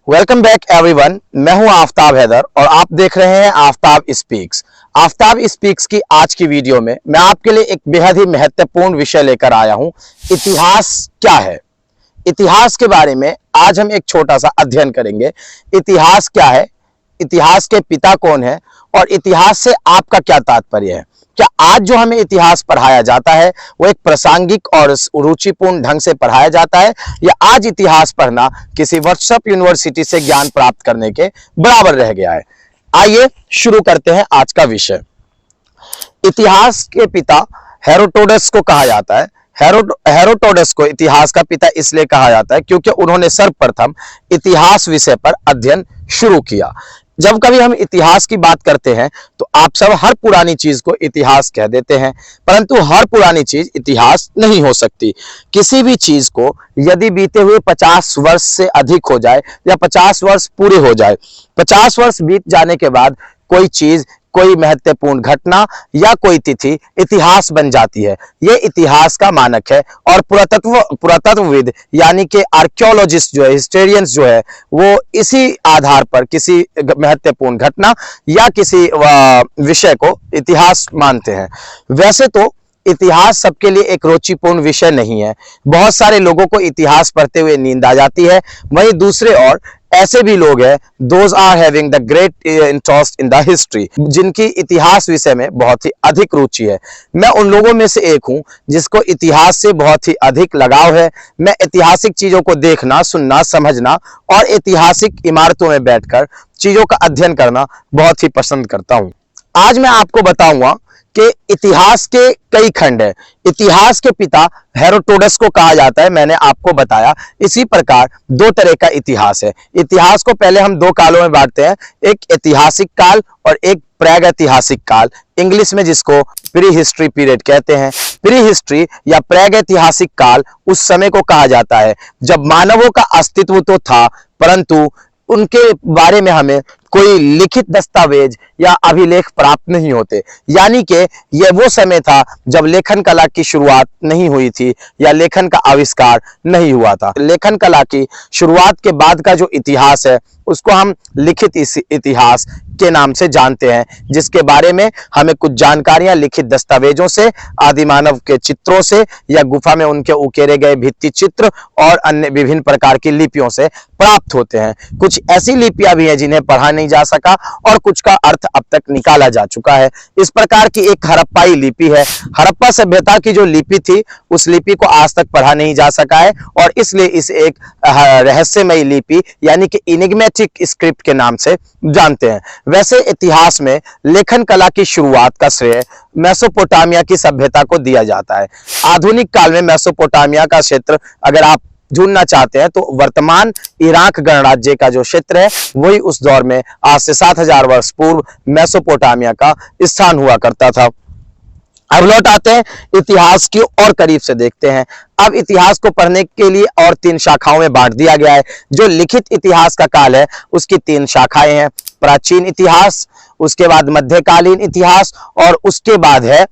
Welcome back everyone. मैं हूं आफ्ताब हैदर और आप देख रहे हैं आफ्ताब स्पीक्स। आफ्ताब स्पीक्स की आज की वीडियो में मैं आपके लिए एक बेहद ही महत्वपूर्ण विषय लेकर आया हूं। इतिहास क्या है? इतिहास के बारे में आज हम एक छोटा सा अध्ययन करेंगे। इतिहास क्या है, इतिहास के पिता कौन है और इतिहास से आपका क्या तात्पर्य है। क्या आज जो हमें इतिहास पढ़ाया जाता है वो एक प्रासंगिक और रुचिपूर्ण ढंग से पढ़ाया जाता है, या आज इतिहास पढ़ना किसी वर्कशॉप यूनिवर्सिटी से ज्ञान प्राप्त करने के बराबर रह गया है? आइए शुरू करते हैं आज का विषय। इतिहास के पिता हेरोडोटस को कहा जाता है। हेरोडोटस को इतिहास का पिता इसलिए कहा जाता है क्योंकि उन्होंने सर्वप्रथम इतिहास विषय पर अध्ययन शुरू किया। जब कभी हम इतिहास की बात करते हैं तो आप सब हर पुरानी चीज को इतिहास कह देते हैं, परंतु हर पुरानी चीज इतिहास नहीं हो सकती। किसी भी चीज को यदि बीते हुए 50 वर्ष से अधिक हो जाए या 50 वर्ष पूरे हो जाए, 50 वर्ष बीत जाने के बाद कोई चीज, कोई महत्वपूर्ण घटना या कोई तिथि इतिहास बन जाती है। ये इतिहास का मानक है और पुरातत्वविद यानी कि आर्कियोलॉजिस्ट जो है, हिस्टोरियंस जो है, वो इसी आधार पर किसी महत्वपूर्ण घटना या किसी विषय को इतिहास मानते हैं। वैसे तो इतिहास सबके लिए एक रुचिपूर्ण विषय नहीं है। बहुत सारे लोगों को इतिहास पढ़ते हुए नींद आ जाती है। वहीं दूसरे और ऐसे भी लोग हैं, those are having the great interest in the history, जिनकी इतिहास विषय में बहुत ही अधिक रुचि है। मैं उन लोगों में से एक हूं जिसको इतिहास से बहुत ही अधिक लगाव है। मैं ऐतिहासिक चीजों को देखना, सुनना, समझना और ऐतिहासिक इमारतों में बैठकर चीजों का अध्ययन करना बहुत ही पसंद करता हूं। आज मैं आपको बताऊंगा कि इतिहास के कई खंड है। इतिहास के पिता हेरोडोटस को कहा जाता है, मैंने आपको बताया। इसी प्रकार दो तरह का इतिहास है। इतिहास को पहले हम दो कालों में बांटते हैं, एक ऐतिहासिक काल और एक प्रागैतिहासिक काल, इंग्लिश में जिसको प्री हिस्ट्री पीरियड कहते हैं। प्री हिस्ट्री या प्रागैतिहासिक काल उस समय को कहा जाता है जब मानवों का अस्तित्व तो था, परंतु उनके बारे में हमें कोई लिखित दस्तावेज या अभिलेख प्राप्त नहीं होते। यानी कि यह वो समय था जब लेखन कला की शुरुआत नहीं हुई थी या लेखन का आविष्कार नहीं हुआ था। लेखन कला की शुरुआत के बाद का जो इतिहास है उसको हम लिखित इतिहास के नाम से जानते हैं, जिसके बारे में हमें कुछ जानकारियां लिखित दस्तावेजों से, आदि मानव के चित्रों से या गुफा में उनके उकेरे गए भित्ति चित्र और अन्य विभिन्न प्रकार की लिपियों से प्राप्त होते हैं। कुछ ऐसी लिपियां भी हैं जिन्हें पढ़ा नहीं जा सका और कुछ का अर्थ अब तक निकाला जा चुका है। इस प्रकार की एक हड़प्पाई लिपि है। हड़प्पा सभ्यता की जो लिपि थी उस लिपि को आज तक पढ़ा नहीं जा सका है और इसलिए इसे एक रहस्यमयी लिपि यानी कि इनिग्मेटिक स्क्रिप्ट के नाम से जानते हैं। वैसे इतिहास में लेखन कला की शुरुआत का श्रेय मेसोपोटामिया की सभ्यता को दिया जाता है। आधुनिक काल में मेसोपोटामिया का क्षेत्र अगर आप ढूंढना चाहते हैं तो वर्तमान इराक गणराज्य का जो क्षेत्र है वही उस दौर में आज से 7000 वर्ष पूर्व मेसोपोटामिया का स्थान हुआ करता था। अब लौट आते हैं इतिहास की और करीब से देखते हैं। अब इतिहास को पढ़ने के लिए और 3 शाखाओं में बांट दिया गया है। जो लिखित इतिहास का काल है उसकी 3 शाखाएं हैं। प्राचीन इतिहास, उसके बाद मध्यकालीन इतिहास और उसके बाद है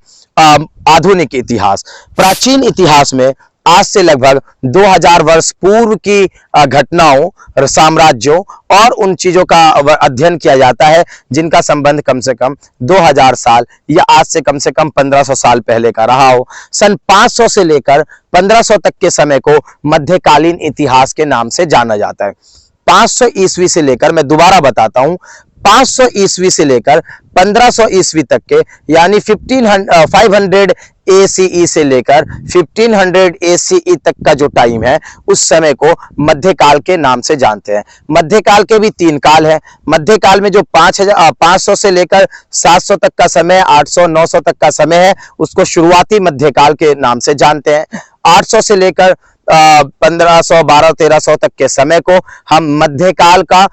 आधुनिक इतिहास। प्राचीन इतिहास में आज से लगभग 2000 वर्ष पूर्व की घटनाओं, साम्राज्यों और उन चीजों का अध्ययन किया जाता है जिनका संबंध कम से कम 2000 साल या आज से कम 1500 साल पहले का रहा हो। सन 500 से लेकर 1500 तक के समय को मध्यकालीन इतिहास के नाम से जाना जाता है। 500 ईस्वी से लेकर, मैं दोबारा बताता हूं, 500 ईस्वी से लेकर 1500 ईस्वी तक के यानी 500 ACE से लेकर 1500 ACE तक का जो टाइम है उस समय को मध्यकाल के नाम से जानते हैं। मध्यकाल के भी 3 काल है। मध्यकाल में जो 500 से लेकर 700 तक का समय, 800 900 तक का समय है, उसको शुरुआती मध्यकाल के नाम से जानते हैं। 800 से लेकर 1500 1200 1300 तक के समय को हम मध्यकाल का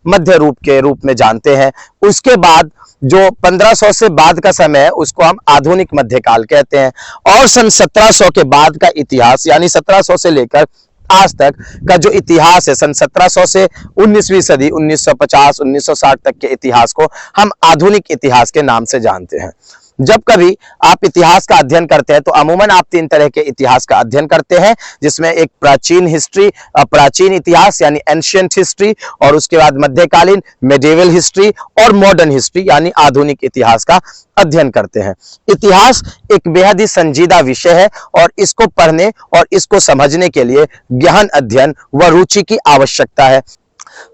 मध्य रूप के रूप में जानते हैं। उसके बाद जो 1500 से बाद का समय है उसको हम आधुनिक मध्यकाल कहते हैं। और सन 1700 के बाद का इतिहास यानी 1700 से लेकर आज तक का जो इतिहास है, सन 1700 से 19वीं सदी 1950 1960 तक के इतिहास को हम आधुनिक इतिहास के नाम से जानते हैं। जब कभी आप इतिहास का अध्ययन करते हैं तो अमूमन आप 3 तरह के इतिहास का अध्ययन करते हैं, जिसमें एक प्राचीन हिस्ट्री, प्राचीन इतिहास यानी एंशिएंट हिस्ट्री, और उसके बाद मध्यकालीन मेडिवल हिस्ट्री, और मॉडर्न हिस्ट्री यानी आधुनिक इतिहास का अध्ययन करते हैं। इतिहास एक बेहद ही संजीदा विषय है और इसको पढ़ने और इसको समझने के लिए गहन अध्ययन व रुचि की आवश्यकता है।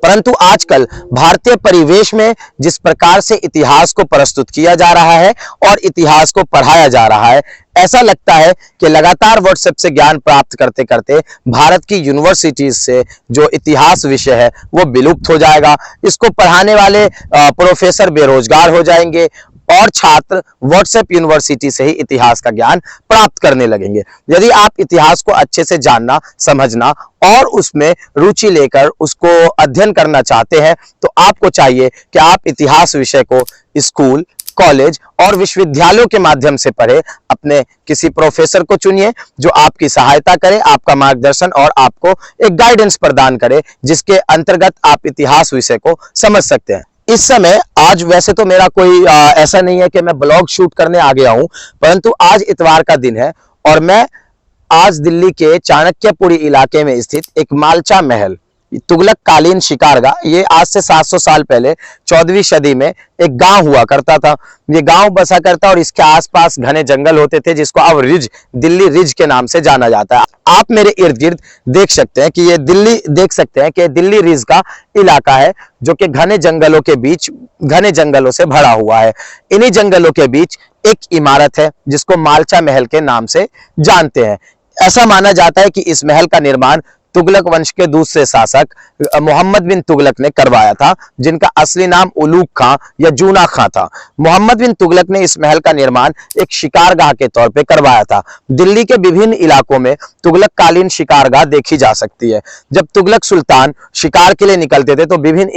परंतु आजकल भारतीय परिवेश में जिस प्रकार से इतिहास को प्रस्तुत किया जा रहा है और इतिहास को पढ़ाया जा रहा है, ऐसा लगता है कि लगातार व्हाट्सएप से ज्ञान प्राप्त करते करते भारत की यूनिवर्सिटीज से जो इतिहास विषय है वो विलुप्त हो जाएगा। इसको पढ़ाने वाले प्रोफेसर बेरोजगार हो जाएंगे और छात्र व्हाट्सएप यूनिवर्सिटी से ही इतिहास का ज्ञान प्राप्त करने लगेंगे। यदि आप इतिहास को अच्छे से जानना, समझना और उसमें रुचि लेकर उसको अध्ययन करना चाहते हैं तो आपको चाहिए कि आप इतिहास विषय को स्कूल, कॉलेज और विश्वविद्यालयों के माध्यम से पढ़े। अपने किसी प्रोफेसर को चुनिए जो आपकी सहायता करे, आपका मार्गदर्शन और आपको एक गाइडेंस प्रदान करे, जिसके अंतर्गत आप इतिहास विषय को समझ सकते हैं। इस समय आज वैसे तो मेरा कोई ऐसा नहीं है कि मैं ब्लॉग शूट करने आ गया हूं, परंतु आज इतवार का दिन है और मैं आज दिल्ली के चाणक्यपुरी इलाके में स्थित एक मालचा महल, तुगलक कालीन शिकारगाह, ये आज से 700 साल पहले 14वीं सदी में एक गांव हुआ करता था। ये गांव बसा करता और इसके आसपास घने जंगल होते थे, जिसको अब रिज, दिल्ली रिज के नाम से जाना जाता है। आप मेरे इर्द गिर्द देख सकते हैं कि ये दिल्ली, देख सकते हैं कि दिल्ली रिज का इलाका है जो कि घने जंगलों के बीच, घने जंगलों से भरा हुआ है। इन्हीं जंगलों के बीच एक इमारत है जिसको मालचा महल के नाम से जानते हैं। ऐसा माना जाता है कि इस महल का निर्माण तुगलक वंश के दूसरे शासक मोहम्मद बिन तुगलक ने करवाया था, जिनका असली नाम उलूग खां या जूना खां था। मोहम्मद बिन तुगलक ने इस महल का निर्माण एक शिकारगाह के तौर पे करवाया था। दिल्ली के विभिन्न इलाकों में तुगलक कालीन शिकारगाह देखी जा सकती है। जब तुगलक सुल्तान शिकार के लिए निकलते थे तो विभिन्न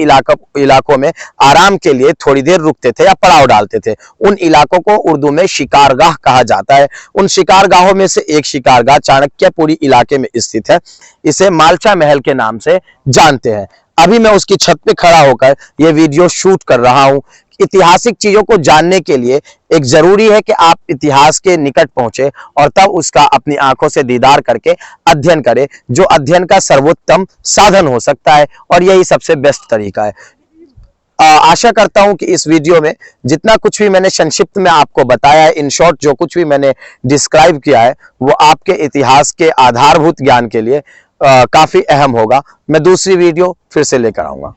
इलाकों में आराम के लिए थोड़ी देर रुकते थे या पड़ाव डालते थे। उन इलाकों को उर्दू में शिकारगाह कहा जाता है। उन शिकारगाहों में से एक शिकारगाह चाणक्यपुरी इलाके में स्थित है। इसे मालचा महल के नाम से जानते हैं। अभी मैं उसकी छत पे खड़ा होकर यह वीडियो शूट कर रहा हूं। ऐतिहासिक चीजों को जानने के लिए एक जरूरी है कि आप इतिहास के निकट पहुंचे और तब उसका अपनी आंखों से दीदार करके अध्ययन करें, जो अध्ययन का सर्वोत्तम साधन हो सकता है और यही सबसे बेस्ट तरीका है। आशा करता हूं कि इस वीडियो में जितना कुछ भी मैंने संक्षिप्त में आपको बताया है, इन शॉर्ट जो कुछ भी मैंने डिस्क्राइब किया है, वो आपके इतिहास के आधारभूत ज्ञान के लिए काफी अहम होगा। मैं दूसरी वीडियो फिर से लेकर आऊंगा।